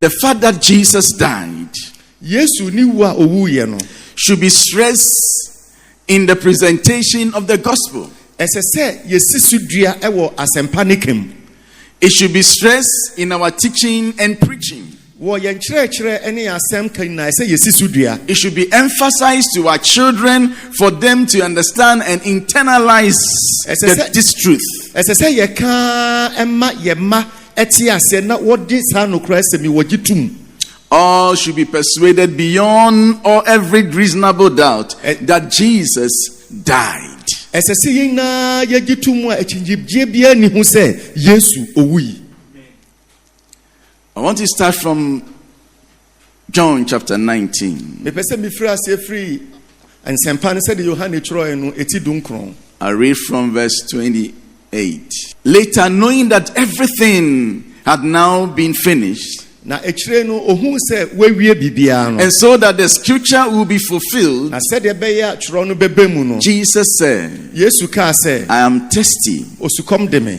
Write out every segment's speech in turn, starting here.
The fact that Jesus died should be stressed in the presentation of the gospel. It should be stressed in our teaching and preaching. It should be emphasized to our children for them to understand and internalize this truth. All should be persuaded beyond all every reasonable doubt that Jesus died. I want to start from John chapter 19. I read from verse 28. Later, knowing that everything had now been finished, and so that the scripture will be fulfilled, Jesus said, I am thirsty.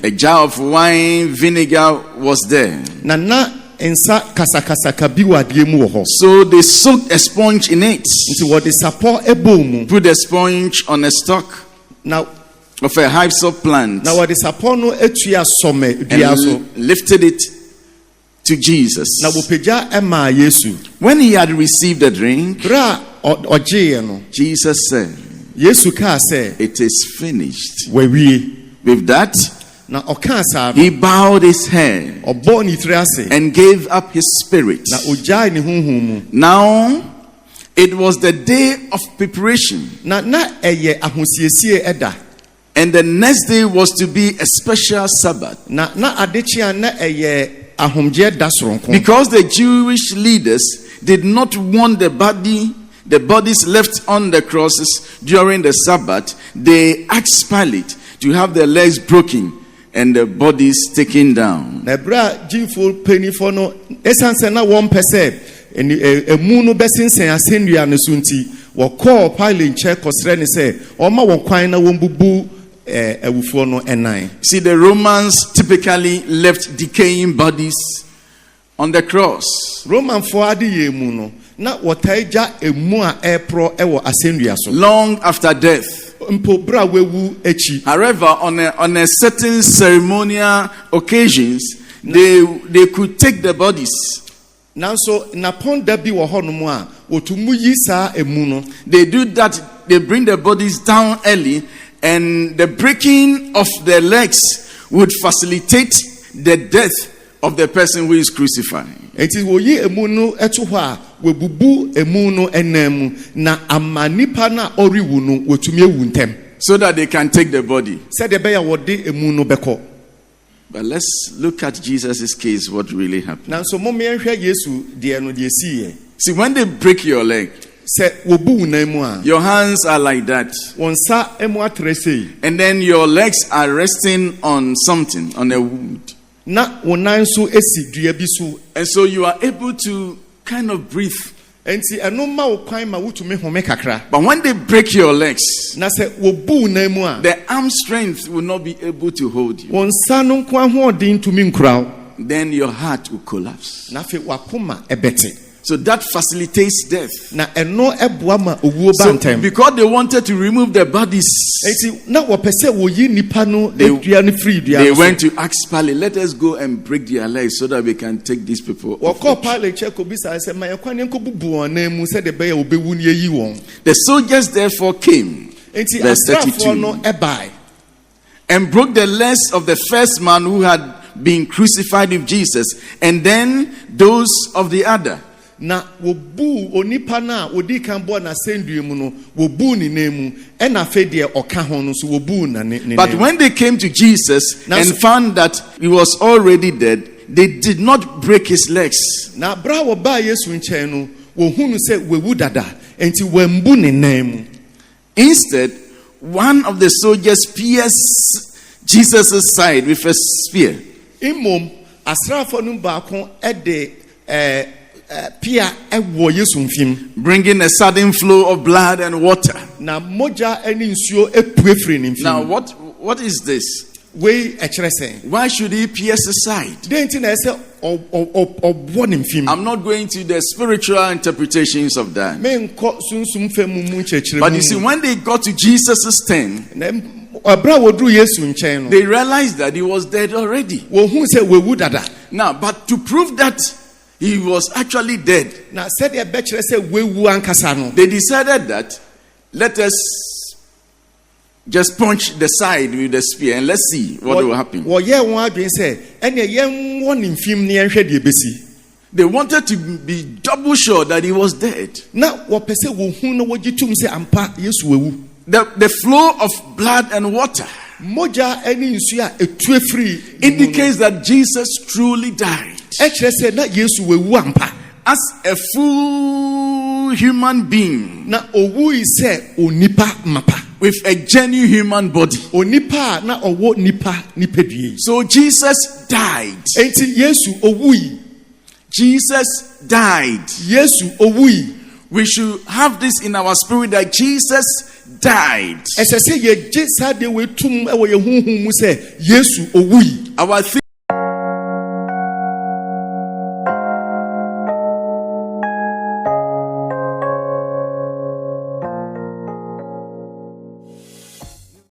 A jar of wine vinegar was there. So they soaked a sponge in it, put the sponge on a stalk of a hyssop plant, and lifted it to Jesus. When he had received the drink, Jesus said, it is finished. With that, he bowed his head and gave up his spirit. Now, it was the day of preparation, and the next day was to be a special Sabbath. Because the Jewish leaders did not want the bodies left on the crosses during the Sabbath, they asked Pilate to have their legs broken and the bodies taken down. See, the Romans typically left decaying bodies on the cross. Long after death. However, on a certain ceremonial occasions, they could take the bodies. They do that. They bring the bodies down early, and the breaking of the legs would facilitate the death of the person who is crucified. So that they can take the body. But let's look at Jesus' case, what really happened. See, when they break your leg, your hands are like that, and then your legs are resting on something, on a wood. And so you are able to kind of breathe. But when they break your legs, the arm strength will not be able to hold you. Then your heart will collapse. So that facilitates death. So because they wanted to remove the bodies, they went to ask Pilate, let us go and break their legs so that we can take these people off the soldiers therefore came, verse 32, and broke the legs of the first man who had been crucified with Jesus, and then those of the other. But when they came to Jesus and found that he was already dead, they did not break his legs. Instead, one of the soldiers pierced Jesus' side with a spear. Bringing a sudden flow of blood and water. Now, what is this? Why should he pierce his side? I'm not going to the spiritual interpretations of that. But you see, when they got to Jesus' turn, they realized that he was dead already. Now, but to prove that he was actually dead, they decided that let us just punch the side with the spear and let's see what will happen. They wanted to be double sure that he was dead. The flow of blood and water indicates that Jesus truly died. As a full human being with a genuine human body. So Jesus died. Jesus died. We should have this in our spirit that Jesus died. Our